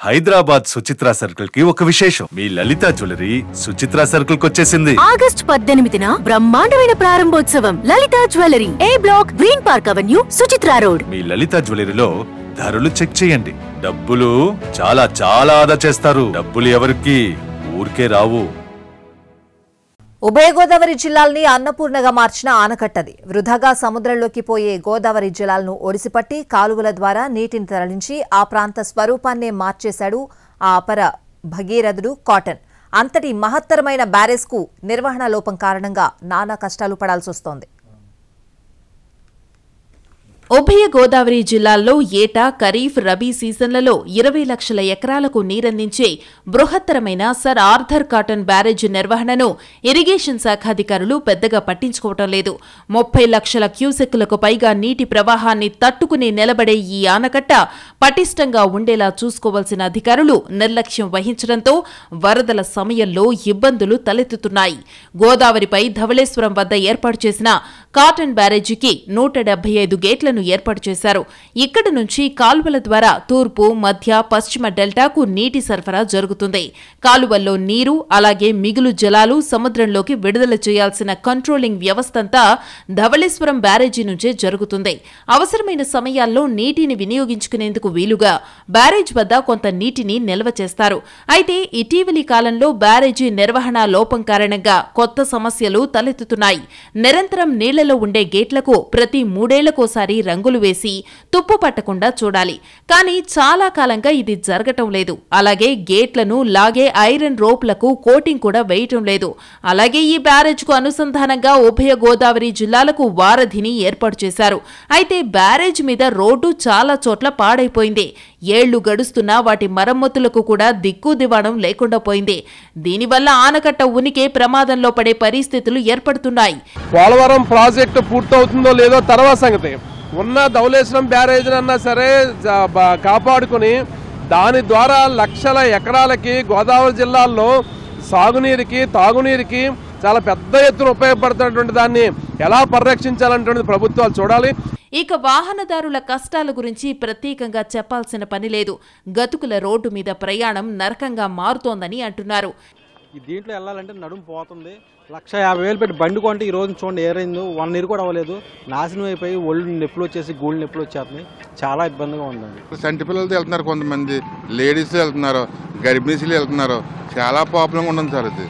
Hyderabad Suchitra circle కి ఒక విశేషం. మీ లలిత జ్యువెలరీ సుచిత్ర సర్కిల్ కి వచ్చేసింది. ఆగస్ట్ 18న బ్రహ్మాండమైన ప్రారంభోత్సవం. Lalitha jewellery, A block, green park avenue, Suchitra road. మీ లలిత జ్యువెలరీలో ధరలు చెక్ చేయండి. డబ్బులు చాలా చాలా ఆదా చేస్తారు. డబ్బులు ఎవరికి ఊరికే రావు. ఉభయ గోదావరి జిల్లాల్ని అన్నపూర్ణగా మార్చిన ఆనకట్టది. వృధాగా సముద్రంలోకి పోయే గోదావరి జలాలను ఒడిసిపట్టి కాలువల ద్వారా నీటిని తరలించి ఆ ప్రాంత స్వరూపాన్నే మార్చేశాడు ఆ అపర భగీరథుడు కాటన్. అంతటి మహత్తరమైన బ్యారేజ్కు నిర్వహణ లోపం కారణంగా నానా కష్టాలు పడాల్సొస్తోంది. ఉభయ గోదావరి జిల్లాల్లో ఏటా ఖరీఫ్, రబీ సీజన్లలో 20 లక్షల ఎకరాలకు నీరందించే బృహత్తరమైన సర్ ఆర్థర్ కాటన్ బ్యారేజ్ నిర్వహణను ఇరిగేషన్ శాఖ అధికారులు పెద్దగా పట్టించుకోవటం లేదు. 30 లక్షల క్యూసెక్కులకు పైగా నీటి ప్రవాహాన్ని తట్టుకుని నిలబడే ఈ ఆనకట్ట పటిష్టంగా ఉండేలా చూసుకోవాల్సిన అధికారులు నిర్లక్ష్యం వహించడంతో వరదల సమయంలో ఇబ్బందులు తలెత్తుతున్నాయి. గోదావరిపై ధవళేశ్వరం వద్ద ఏర్పాటు చేసిన కాటన్ బ్యారేజీకి 175 గేట్లను ఏర్పాటు చేశారు. ఇక్కడి నుంచి కాలువల ద్వారా తూర్పు, మధ్య, పశ్చిమ డెల్టాకు నీటి సరఫరా జరుగుతుంది. కాలువల్లో నీరు, అలాగే మిగులు జలాలు సముద్రంలోకి విడుదల చేయాల్సిన కంట్రోలింగ్ వ్యవస్థంతా ధవళేశ్వరం బ్యారేజీ నుంచే జరుగుతుంది. అవసరమైన సమయాల్లో నీటిని వినియోగించుకునేందుకు వీలుగా బ్యారేజ్ వద్ద కొంత నీటిని నిల్వ చేస్తారు. అయితే ఇటీవలి కాలంలో బ్యారేజీ నిర్వహణ లోపం కారణంగా కొత్త సమస్యలు తలెత్తుతున్నాయి. నిరంతరం నీళ్లలో ఉండే గేట్లకు ప్రతి 3 ఏళ్లకోసారి రంగులు వేసి తుప్పు పట్టకుండా చూడాలి. కానీ చాలా కాలంగా ఇది జరగటం లేదు. అలాగే గేట్లను లాగే ఐరన్ రోప్లకు కోటింగ్ కూడా వేయటం లేదు. అలాగే ఈ బ్యారేజ్కు అనుసంధానంగా ఉభయ గోదావరి జిల్లాలకు వారధిని ఏర్పాటు చేశారు. అయితే బ్యారేజ్ మీద రోడ్డు చాలా చోట్ల పాడైపోయింది. ఏళ్లు గడుస్తున్నా వాటి మరమ్మతులకు కూడా దిక్కు దివాణం లేకుండా పోయింది. దీనివల్ల ఆనకట్ట ఉనికి ప్రమాదంలో పడే పరిస్థితులు ఏర్పడుతున్నాయి. పోలవరం ప్రాజెక్టు పూర్తవుతుందో లేదో తర్వాత సంగతి. ఉన్న ధవళేశ్వరం బ్యారేజ్ అన్నా సరే కాపాడుకుని దాని ద్వారా లక్షల ఎకరాలకి గోదావరి జిల్లాల్లో సాగునీరుకి, తాగునీరుకి చాలా పెద్ద ఎత్తున ఉపయోగపడుతున్నటువంటి దాన్ని ఎలా పరిరక్షించాలనేటువంటిది ప్రభుత్వాలు చూడాలి. ఇక వాహనదారుల కష్టాల గురించి ప్రత్యేకంగా చెప్పాల్సిన పని లేదు. గతుకుల రోడ్డు మీద ప్రయాణం నరకంగా మారుతోందని అంటున్నారు. దీంట్లో వెళ్ళాలంటే నడుము పోతుంది. 1,50,000 పెట్టి బండి కొంటే ఈ రోజు చూడండి ఏరైందో 1 ఇయర్ కూడా అవ్వలేదు. నాశనం అయిపోయి ఒళ్ళు నొప్పులు వచ్చేసి గూళ్ళు నొప్పులు వచ్చేస్తున్నాయి. చాలా ఇబ్బందిగా ఉందండి. సంటి పిల్లలతో వెళ్తున్నారు, కొంతమంది లేడీస్ వెళ్తున్నారు, గర్భిణీలు వెళ్తున్నారు. చాలా ప్రాబ్లంగా ఉండదు సార్. అది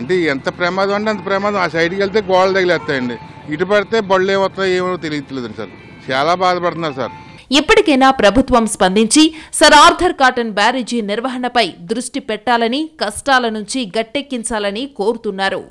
అంటే ఎంత ప్రమాదం అంటే అంత ప్రమాదం. ఆ సైడ్కి వెళ్తే గోడలు తగిలేస్తాయండి, ఇటు పడితే బళ్ళు ఏమవుతాయో ఏమో తెలియట్లేదు సార్. చాలా బాధపడుతున్నారు సార్. ఇప్పటికైనా ప్రభుత్వం స్పందించి సర్ ఆర్థర్ కాటన్ బ్యారేజీ నిర్వహణపై దృష్టి పెట్టాలని, కష్టాల నుంచి గట్టెక్కించాలని కోరుతున్నారు.